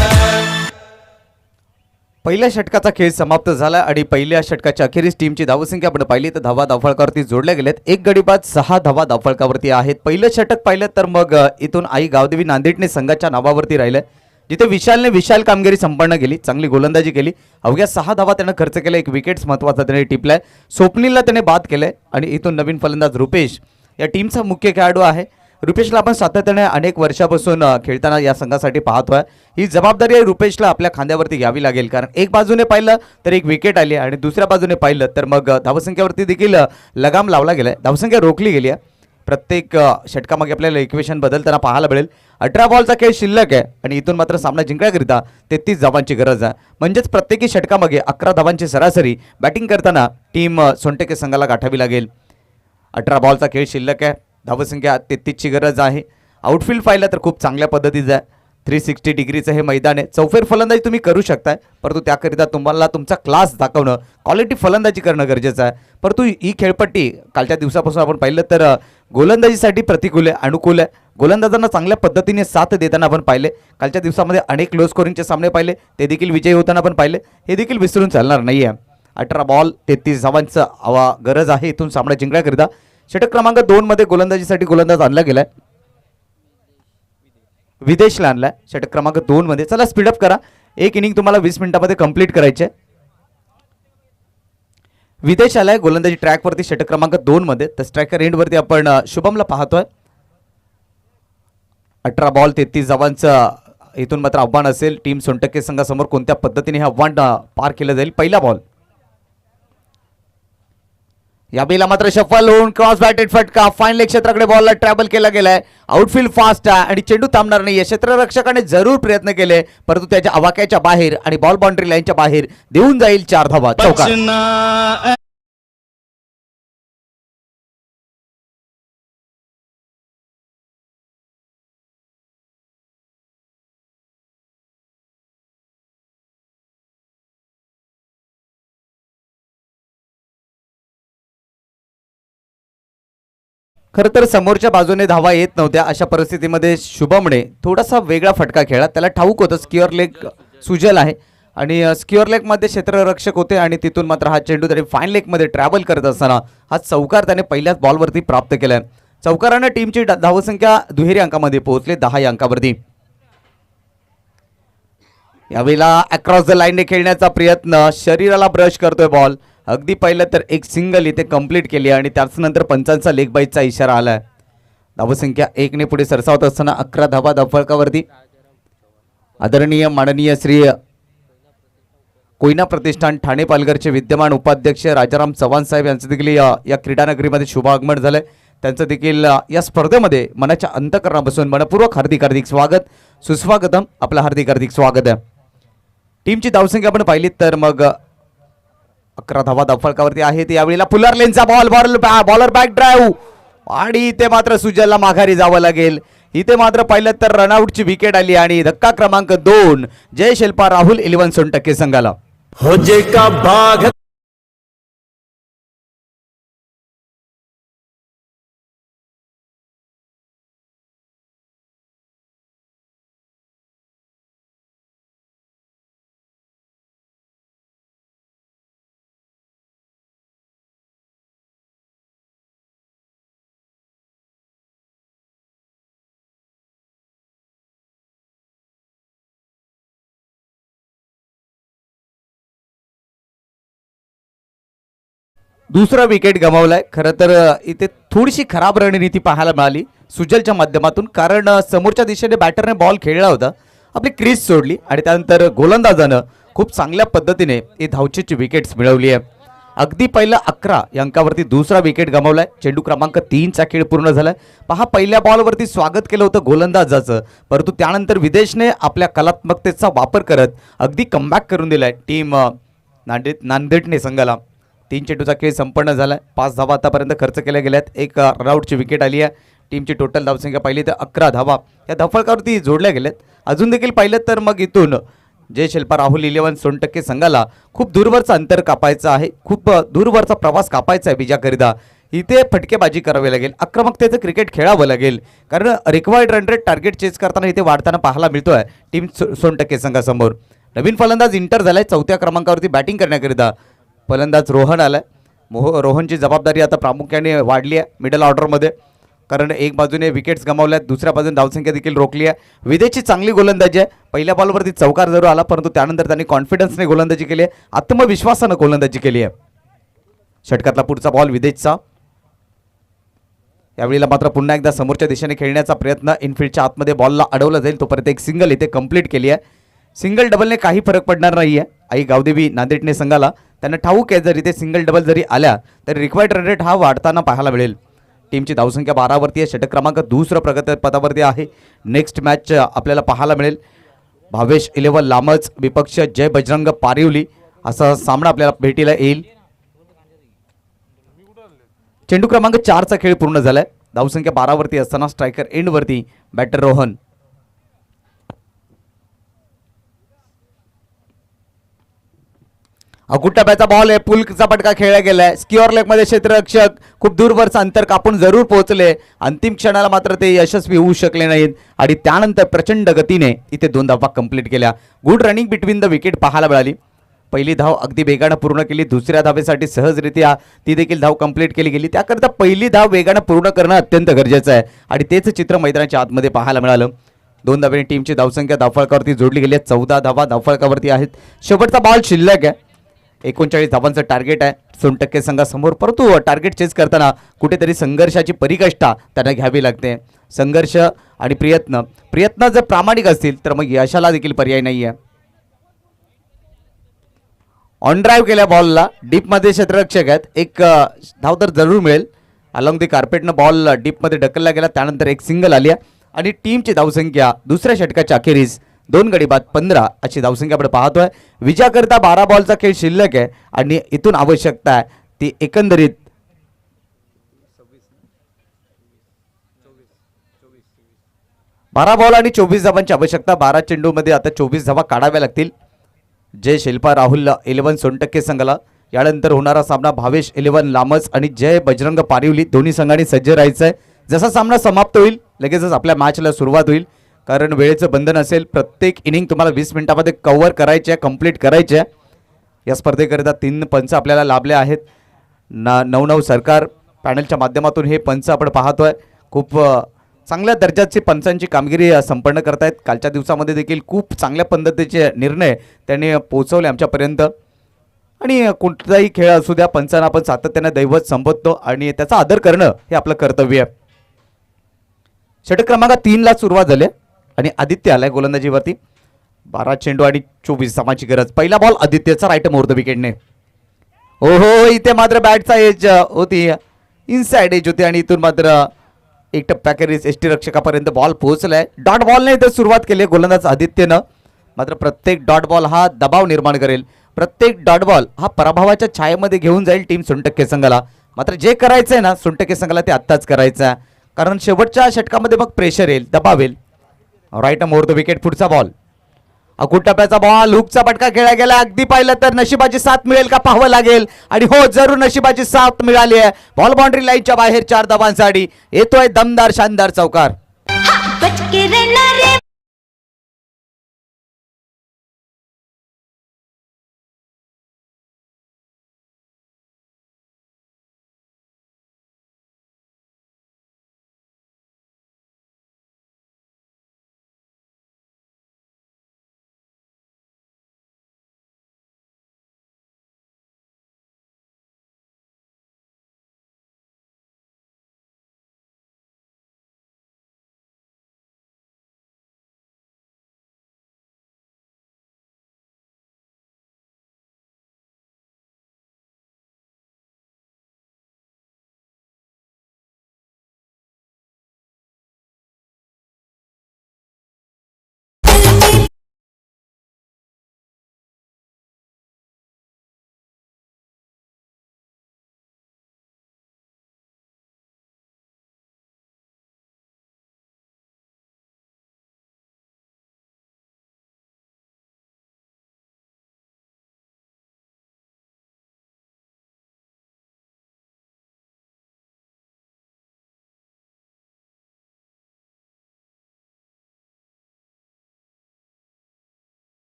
पहिल्या षटकाचा खेळ समाप्त झाला आणि पहिल्या षटकाच्या अखेरीस टीमची धावसंख्या आपण पाहिली तर धावा धावफलकावरती जोडल्या गेल्यात. एक गडी बाद 6 धावा धावफलकावरती आहेत. पहिलं षटक पाहिलं तर मग इथून आई गावदेवी नांदेडने संघाच्या नावावरती राहिलंय जिथे विशालने विशाल कामगिरी संपन्न केली, चांगली गोलंदाजी केली. अवघ्या 6 धावा त्यानं खर्च केला, एक विकेट्स महत्त्वाचा त्याने टिपलाय. स्वप्नीलला त्याने बाद केलंय आणि इथून नवीन फलंदाज रुपेश या टीमचा मुख्य खेळाडू आहे. रुपेशला आपण सातत्याने अनेक वर्षापासून खेळताना या संघासाठी पाहतोय. ही जबाबदारी रुपेशला आपल्या खांद्यावरती घ्यावी लागेल कारण एक बाजूने पाहिलं तर एक विकेट आली आणि दुसऱ्या बाजूने पाहिलं तर मग धावसंख्येवरती देखील लगाम लावला गेलाय, धावसंख्या रोखली गेली आहे. प्रत्येक षटकामागे आपल्याला इक्वेशन बदलताना पाहायला मिळेल. 18 बॉलचा खेळ शिल्लक आहे आणि इथून मात्र सामना जिंकण्याकरिता 33 धावांची गरज आहे. म्हणजेच प्रत्येकी षटकामागे 11 धावांची सरासरी बॅटिंग करताना टीम सोनटक्के संघाला गाठावी लागेल. 18 बॉलचा खेळ शिल्लक आहे, धावसंख्या 33ची गरज आहे. आउटफील्ड पाहिलं तर खूप चांगल्या पद्धतीचं आहे. 360 डिग्रीचं हे मैदान आहे. चौफेर फलंदाजी तुम्ही करू शकताय, परंतु त्याकरिता तुम्हाला तुमचा क्लास दाखवणं, क्वालिटी फलंदाजी करणं गरजेचं आहे. परंतु ही खेळपट्टी कालच्या दिवसापासून आपण पाहिलं तर गोलंदाजीसाठी प्रतिकूल आहे, अनुकूल आहे. गोलंदाजांना चांगल्या पद्धतीने साथ देताना आपण पाहिले. कालच्या दिवसामध्ये अनेक लो स्कोरिंगचे सामने पाहिले, ते देखील विजयी होताना आपण पाहिले. हे देखील विसरून चालणार नाही आहे. 18 बॉल 33 धावांचं गरज आहे इथून सामना जिंकण्याकरिता. षटक क्रमांक 2 मध्ये गोलंदाजीसाठी गोलंदाज आणला गेलाय, विदेशला आणलाय षटक क्रमांक 2 मध्ये. चला स्पीडअप करा, एक इनिंग तुम्हाला 20 मिनिटांमध्ये कंप्लीट करायचे. विदेश आलाय गोलंदाजी ट्रॅकवरती षटक क्रमांक 2 मध्ये. तर स्ट्रायकर एंडवरती आपण शुभमला पाहतोय. 18 बॉल 33 धावांचं इथून मात्र आव्हान असेल टीम सोनटक्के संघासमोर. कोणत्या पद्धतीने हे आव्हान पार केलं जाईल. पहिला बॉल यावेळेला मात्र शफल होऊन क्रॉस बॅटेड फटका फाईन लेग क्षेत्राकडे बॉलला ट्रॅव्हल केला गेलाय. आउटफील्ड फास्ट आहे आणि चेंडू थांबणार नाही. क्षेत्ररक्षकाने जरूर प्रयत्न केले परंतु त्याच्या आवाक्याच्या बाहेर आणि बॉल बाउंड्री लाईनच्या बाहेर देऊन जाईल 4 धावा. चौकार. बचना खरं तर समोरच्या बाजूने धावा येत नव्हत्या अशा परिस्थितीमध्ये शुभमने थोडासा वेगळा फटका खेळला. त्याला ठाऊक होतं स्क्युअर लेग सुजल आहे आणि स्क्युअर लेगमध्ये क्षेत्ररक्षक होते आणि तिथून मात्र हा चेंडू तरी फाईन लेगमध्ये ट्रॅव्हल करत असताना हा चौकार त्याने पहिल्याच बॉलवरती प्राप्त केलाय. चौकारानं टीमची धावसंख्या दुहेरी अंकामध्ये पोहोचले 10 या अंकावरती. यावेळेला अक्रॉस द लाईनने खेळण्याचा प्रयत्न, शरीराला ब्रश करतोय बॉल. अगदी पहिलं तर एक सिंगल इथे कंप्लीट केली आणि त्याचनंतर पंचांचा लेग बाईटचा इशारा आलाय. धावसंख्या 1 ने पुढे सरसावत असताना 11 धावा धावफलकावरती. आदरणीय माननीय श्री कोयना प्रतिष्ठान ठाणे पालघरचे विद्यमान उपाध्यक्ष राजाराम चव्हाण साहेब यांचं देखील या क्रीडानगरीमध्ये शुभागमन झालंय. त्यांचं देखील या स्पर्धेमध्ये मनाच्या अंतःकरणापासून मनपूर्वक हार्दिक स्वागत, सुस्वागतम. आपलं हार्दिक स्वागत आहे. टीमची धावसंख्या आपण पाहिली तर मग 11 धावा धावफलकावरती आहेत. यावेळेला फुलर लेनचा बॉलर बॅक ड्राईव्ह आणि इथे मात्र सुजलला माघारी जावं लागेल. इथे मात्र पाहिलं तर रनआउटची विकेट आली आणि धक्का क्रमांक 2 जय शिल्पा राहुल 11 संघाला. हो जे का बाघ दुसरा विकेट गमावलाय. खरं तर इथे थोडीशी खराब रणनीती पाहायला मिळाली सुजलच्या माध्यमातून, कारण समोरच्या दिशेने बॅटरने बॉल खेळला होता, आपली क्रीज सोडली आणि त्यानंतर गोलंदाजानं खूप चांगल्या पद्धतीने ही धावचीची विकेट्स मिळवली आहे. अगदी पहिला 11 या अंकावरती दुसरा विकेट गमावलाय. चेंडू क्रमांक 3चा खेळ पूर्ण झालाय. पहा, पहिल्या बॉलवरती स्वागत केलं होतं गोलंदाजाचं, परंतु त्यानंतर विदेशने आपल्या कलात्मकतेचा वापर करत अगदी कमबॅक करून दिलाय टीम नांदेडने संघाला. 3 चेंडूचा खेळ संपन्न झाला. 5 धावा आतापर्यंत खर्च केल्या गेल्यात. एक रनआउटची विकेट आली आहे. टीमची टोटल धावसंख्या पाहिली तर 11 धावा या धावफलकावरती जोडल्या गेल्यात. अजून देखील पाहिलं तर मग इथून जय शिल्पा राहुल 11 संघाला खूप दूरवरचं अंतर कापायचं आहे, खूप दूरवरचा प्रवास कापायचा आहे विजयाकरिता. इथे फटकेबाजी करावी लागेल, आक्रमकतेचं क्रिकेट खेळावं लागेल, कारण required run rate target chase करताना इथे वाढताना पाहायला मिळतोय टीम 16 संघासमोर. नवीन फलंदाज इंटर झालाय 4थ्या क्रमांकावरती बॅटिंग करण्याकरिता. फलंदाज रोहन आलाय. रोहनची जबाबदारी आता प्रामुख्याने वाढली आहे मिडल ऑर्डरमध्ये, कारण एक बाजूने विकेट्स गमावल्यात, दुसऱ्या बाजूने धावसंख्या देखील रोखली आहे. विदेशची चांगली गोलंदाजी आहे. पहिल्या बॉलवरती चौकार जरूर आला, परंतु त्यानंतर त्यांनी कॉन्फिडन्सने गोलंदाजी केली आहे, आत्मविश्वासानं गोलंदाजी केली आहे. षटकातला पुढचा बॉल विदेशचा. यावेळेला मात्र पुन्हा एकदा समोरच्या दिशेने खेळण्याचा प्रयत्न, इनफिल्डच्या आतमध्ये बॉलला अडवलं जाईल तोपर्यंत एक सिंगल इथे कंप्लीट केली आहे. सिंगल डबलने काही फरक पडणार नाही आहे आई गावदेवी नांदेडने संघाला. त्यांना ठाऊक आहे जर इथे सिंगल डबल जरी आल्या तरी रिक्वायर्ड रन रेट हा वाढताना पाहायला मिळेल. टीमची धावसंख्या 12 वरती आहे. षटक क्रमांक 2 प्रगतीपथावरती आहे. नेक्स्ट मॅच आपल्याला पाहायला मिळेल भावेश 11 लामच विपक्ष जय बजरंग पारिवली असा सामना आपल्याला भेटीला येईल. चेंडू क्रमांक 4चा खेळ पूर्ण झालाय. धावसंख्या 12 वरती असताना स्ट्रायकर एंड वरती बॅटर रोहन. अकुट्टाब्याचा बॉल आहे, पुलचा पटका खेळला गेलाय. स्क्युअर लेग मध्ये क्षेत्ररक्षक खूप दूरवरचं अंतर कापून जरूर पोहोचले, अंतिम क्षणाला मात्र ते यशस्वी होऊ शकले नाहीत आणि त्यानंतर प्रचंड गतीने इथे 2 धावा कंप्लीट केल्या. Good running between the wicket पाहायला मिळाली. पहिली धाव अगदी वेगानं पूर्ण केली, दुसऱ्या धावेसाठी सहजरित्या ती देखील धाव कंप्लीट केली गेली. त्याकरता पहिली धाव वेगानं पूर्ण करणं अत्यंत गरजेचं आहे आणि तेच चित्र मैदानाच्या आतमध्ये पाहायला मिळालं. 2 धावेने टीमची धावसंख्या धावफलकावरती जोडली गेली आहे. 14 धावा धावफलकावरती आहेत. शेवटचा बॉल शिल्लक आहे. 39 धावांचं टार्गेट आहे 16 संघासमोर, परंतु टार्गेट चेस करताना कुठेतरी संघर्षाची परिकष्टा त्यांना घ्यावी लागते. संघर्ष आणि प्रयत्न जर प्रामाणिक असतील तर मग यशाला देखील पर्याय नाही आहे. ऑन ड्राईव्ह केल्या बॉलला, डीपमध्ये क्षेत्ररक्षक आहेत, एक धाव तर जरूर मिळेल. अलॉंग दी कार्पेटनं बॉल डीपमध्ये ढकलला गेला, त्यानंतर एक सिंगल आली आहे आणि टीमची धावसंख्या दुसऱ्या षटकाच्या अखेरीस 2 गडी बाद 15 अशी धावसंख्या आपण पाहतोय. विजयाकरिता 12 बॉलचा खेळ शिल्लक आहे आणि इथून आवश्यकता आहे ती एकंदरीत 12 बॉल आणि 24 धावांची आवश्यकता. 12 चेंडूमध्ये आता 24 धावा काढाव्या लागतील. जय शिल्पा राहुल 11 सोनटक्के संघाला. यानंतर होणारा सामना भावेश 11 लामस आणि जय बजरंग पारिवली दोन्ही संघांनी सज्ज राहायचं आहे. जसा सामना समाप्त होईल लगेचच आपल्या मॅचला सुरुवात होईल, कारण वेळेचं बंधन असेल. प्रत्येक इनिंग तुम्हाला 20 मिनिटामध्ये कव्हर करायची आहे, कंप्लीट करायची आहे. या स्पर्धेकरिता 3 पंच आपल्याला लाभले आहेत. 9 सरकार पॅनलच्या माध्यमातून हे पंच आपण पाहतोय. खूप चांगल्या दर्जाची पंचांची कामगिरी संपन्न करतायत. कालच्या दिवसामध्ये देखील खूप चांगल्या पद्धतीचे निर्णय त्यांनी पोहोचवले आमच्यापर्यंत. आणि कोणताही खेळ असू द्या, पंचांना आपण सातत्याने दैवत संबोधतो आणि त्याचा आदर करणं हे आपलं कर्तव्य आहे. षटक क्रमांक 3ला सुरुवात झाली आणि आदित्य आलाय गोलंदाजीवरती. 12 चेंडू आणि 24 धावांची गरज. पहिला बॉल आदित्यचा राईट मोर द विकेटने. ओहो, इथे मात्र बॅटचा एज होती, इनसाइड एज होती आणि इथून मात्र एक टप्प्याखेरीस एसटी रक्षकापर्यंत बॉल पोहोचलाय. डॉट बॉलने इथे सुरुवात केली गोलंदाज आदित्यनं. मात्र प्रत्येक डॉट बॉल हा दबाव निर्माण करेल, प्रत्येक डॉट बॉल हा पराभवाच्या छायेमध्ये घेऊन जाईल टीम सोनटक्के संघाला. मात्र जे करायचंय ना सोनटक्के संघाला ते आत्ताच करायचं आहे, कारण शेवटच्या षटकामध्ये मग प्रेशर येईल, दबाव येईल. Right more the wicket. पुढचा बॉल अकुट टप्प्याचा बॉल, हुकचा फटका खेळला गेला. अगदी पाहिलं तर नशिबाची साथ मिळेल का पाहावं लागेल आणि हो, जरूर नशिबाची साथ मिळाली आहे. बॉल बाउंड्री लाईनच्या बाहेर 4 धावांसाठी येतोय दमदार शानदार चौकार.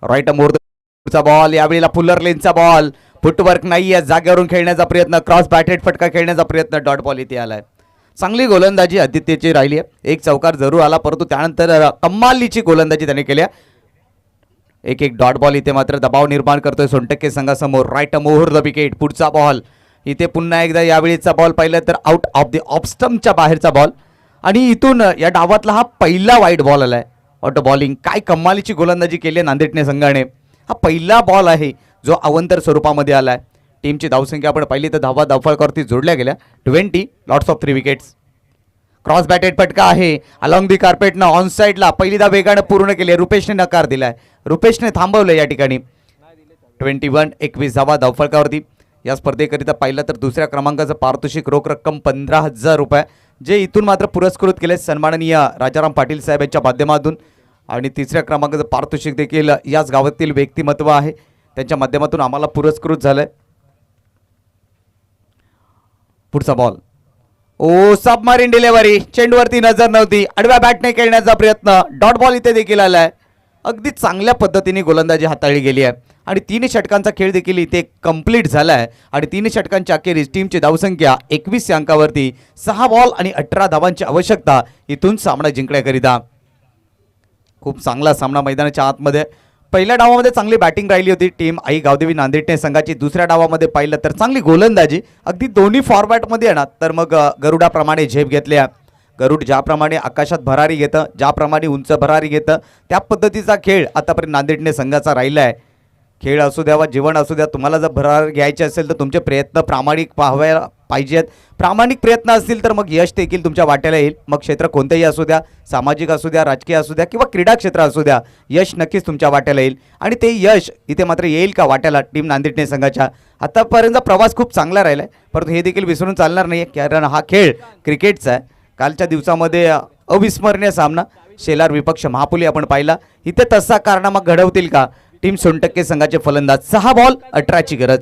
राईट मोरचा बॉल, यावेळेला फुलर लेनचा बॉल. फुटवर्क नाही आहे, जागेवरून खेळण्याचा प्रयत्न, क्रॉस बॅटेड फटका खेळण्याचा प्रयत्न, डॉट बॉल इथे आलाय. चांगली गोलंदाजी आदित्यची राहिली आहे. एक चौकार जरूर आला, परंतु त्यानंतर कमालीची गोलंदाजी त्याने केल्या. एक डॉट बॉल इथे मात्र दबाव निर्माण करतोय सोनटक्के संघासमोर. Right more the wicket. पुढचा बॉल इथे पुन्हा एकदा, यावेळीचा बॉल पाहिलं तर आउट ऑफ द ऑफ स्टंपच्या बाहेरचा बॉल आणि इथून या डावातला हा पहिला वाईट बॉल आलाय. ऑटो बॉलिंग, काय कमालीची गोलंदाजी केली आहे नांदेडने संघाने. हा पहिला बॉल आहे जो अवंतर स्वरूपामध्ये आलाय. टीमची धावसंख्या आपण पाहिली तर धावा धावफळकावरती जोडल्या गेल्या. 20 lots of 3 wickets. Cross batted फटका आहे अलॉंग दी कार्पेटनं ऑन साईडला पहिली धाव वेगानं पूर्ण केली. रुपेशने नकार दिलाय, रुपेशने थांबवलं या ठिकाणी. 21 धावा धावफळकावरती. या स्पर्धेकरिता पाहिलं तर दुसऱ्या क्रमांकाचं पारितोषिक रोख रक्कम 15,000 रुपये, जे इथून मात्र पुरस्कृत केले सन्माननीय राजाराम पाटील साहेब यांच्या माध्यमातून. आणि तिसऱ्या क्रमांकाचं पारितोषिक देखील याच गावातील व्यक्तिमत्व आहे, त्यांच्या माध्यमातून आम्हाला पुरस्कृत झालंय. पुढचा बॉल, ओ सबमरीन डिलेव्हरी, चेंडूवरती नजर नव्हती, आडव्या बॅटने खेळण्याचा प्रयत्न, डॉट बॉल इथे देखील आलाय. अगदी चांगल्या पद्धतीने गोलंदाजी हाताळली गेली आहे आणि 3 षटकांचा खेळ देखील इथे कंप्लीट झाला आहे. आणि 3 षटकांच्या अखेरीस टीमची धावसंख्या 21 अंकावरती. 6 बॉल आणि 18 धावांची आवश्यकता इथून सामना जिंकण्याकरिता. खूप चांगला सामना मैदानाच्या आतमध्ये. पहिल्या डावामध्ये चांगली बॅटिंग राहिली होती टीम आई गावदेवी नांदेडणे संघाची. दुसऱ्या डावामध्ये पाहिलं तर चांगली गोलंदाजी अगदी दोन्ही फॉर्मॅटमध्ये येणार तर मग गरुडाप्रमाणे झेप घेतल्या. गरुड ज्याप्रमाणे आकाशात भरारी घेतं, ज्याप्रमाणे उंच भरारी घेतं, त्या पद्धतीचा खेळ आतापर्यंत नांदेडणे संघाचा राहिला आहे. खेळ असू द्या वा जीवन असू द्या, तुम्हाला जर भरार घ्यायचे असेल तर तुमचे प्रयत्न प्रामाणिक पाहायला पाहिजेत. प्रामाणिक प्रयत्न असतील तर मग यश देखील तुमच्या वाट्याला येईल. मग क्षेत्र कोणतेही असू द्या, सामाजिक असू द्या, राजकीय असू द्या किंवा क्रीडा क्षेत्र असू द्या, यश नक्कीच तुमच्या वाट्याला येईल. आणि ते यश इथे मात्र येईल का वाट्याला टीम नांदेडणे संघाच्या? आतापर्यंतचा प्रवास खूप चांगला राहिला आहे, परंतु हे देखील विसरून चालणार नाही कारण हा खेळ क्रिकेटचा आहे. कालच्या दिवसामध्ये अविस्मरणीय सामना शेलार विपक्ष महापुली आपण पाहिला. इथे तसा कारनामा घडवतील का टीम सोनटक्के संघाचे फलंदाज? 6 बॉल 18ची गरज.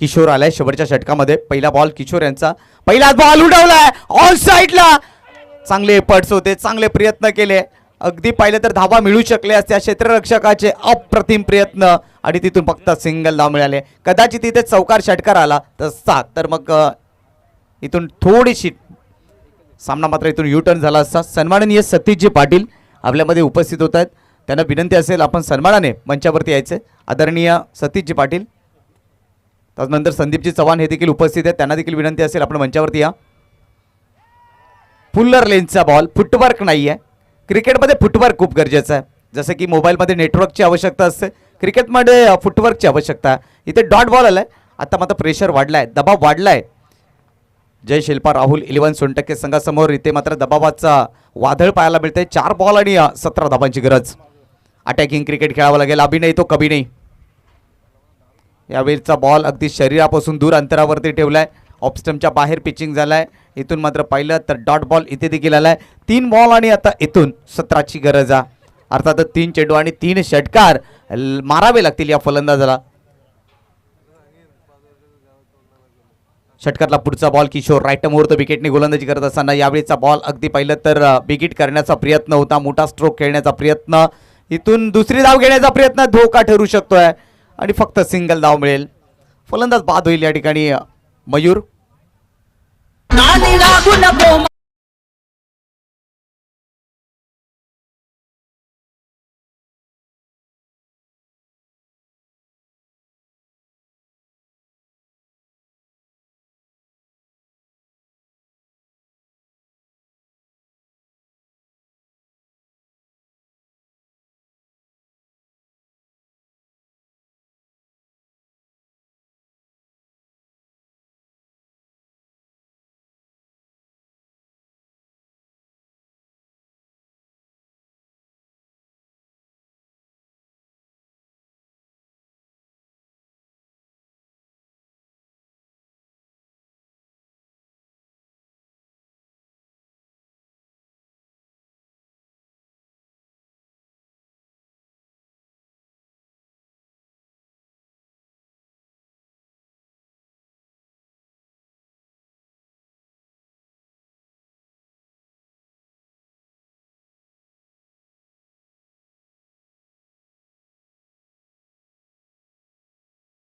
किशोर आलाय शेवटच्या षटकामध्ये. पहिला बॉल किशोर यांचा, पहिला बॉल उडवलाय ऑन साईडला. चांगले एफर्ट्स होते, चांगले प्रयत्न केले, अगदी पाहिलं तर धावा मिळू शकले असत्या. क्षेत्ररक्षकाचे अप्रतिम प्रयत्न आणि तिथून फक्त सिंगल धाव मिळाले. कदाचित तिथे चौकार षटकार आला तर मग इथून थोडीशी सामना मात्र इथून यू टर्न झाला असता. सन्माननीय सतीशजी पाटील आपल्यामध्ये उपस्थित होत आहेत, त्यांना विनंती असेल आपण सन्मानाने मंचावरती यायचे. आदरणीय सतीशजी पाटील, त्यानंतर संदीपजी चव्हाण हे देखील उपस्थित आहेत, त्यांना देखील विनंती असेल आपण मंचावरती या. फुल्लर लेनचा बॉल, फुटवर्क नाही आहे. क्रिकेटमध्ये फुटवर्क खूप गरजेचं आहे. जसं की मोबाईलमध्ये नेटवर्कची आवश्यकता असते, क्रिकेटमध्ये फुटवर्कची आवश्यकता आहे. इथे डॉट बॉल आलाय. आता मात्र प्रेशर वाढलाय, दबाव वाढलाय. जय शिल्पा राहुल 11 सोनटक्के संघासमोर इथे मात्र दबावाचा वादळ पाहायला मिळते. 4 बॉल आणि 17 धावांची गरज. अटॅकिंग क्रिकेट खेळावं लागेल. अभि नाही तो कभी नाही. यावेळीचा बॉल अगदी शरीरापासून दूर अंतरावरती ठेवलाय. ऑफस्टमच्या बाहेर पिचिंग झालाय. इथून मात्र पाहिलं तर डॉट बॉल इथे देखील आलाय. 3 बॉल आणि आता इथून 17ची गरज आहे. अर्थात 3 चेंडू आणि 3 षटकार मारावे लागतील या फलंदाजाला. षटकारला पुढचा बॉल किशोर राईट मुहूर्त विकेटने गोलंदाजी करत असताना यावेळीचा बॉल अगदी पाहिलं तर विकेट करण्याचा प्रयत्न होता, मोठा स्ट्रोक खेळण्याचा प्रयत्न, इथून दुसरी धाव घेण्याचा प्रयत्न धोका ठरू शकतोय आणि फक्त सिंगल धाव मिळेल. फलंदाज बाद होईल या ठिकाणी मयूर.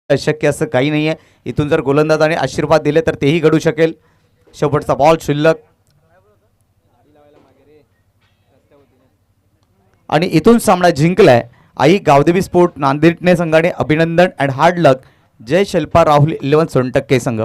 अशक्य असं काही नाही आहे. इथून जर गोलंदाजाने आशीर्वाद दिले तर तेही घडू शकेल. शेवटचा बॉल शिल्लक आणि इथून सामना जिंकलाय आई गावदेवी स्पोर्ट नांदेडणे संघाने. अभिनंदन अँड हार्ड लक. जय शिल्पा राहुल 11 सोनटक्के संघ.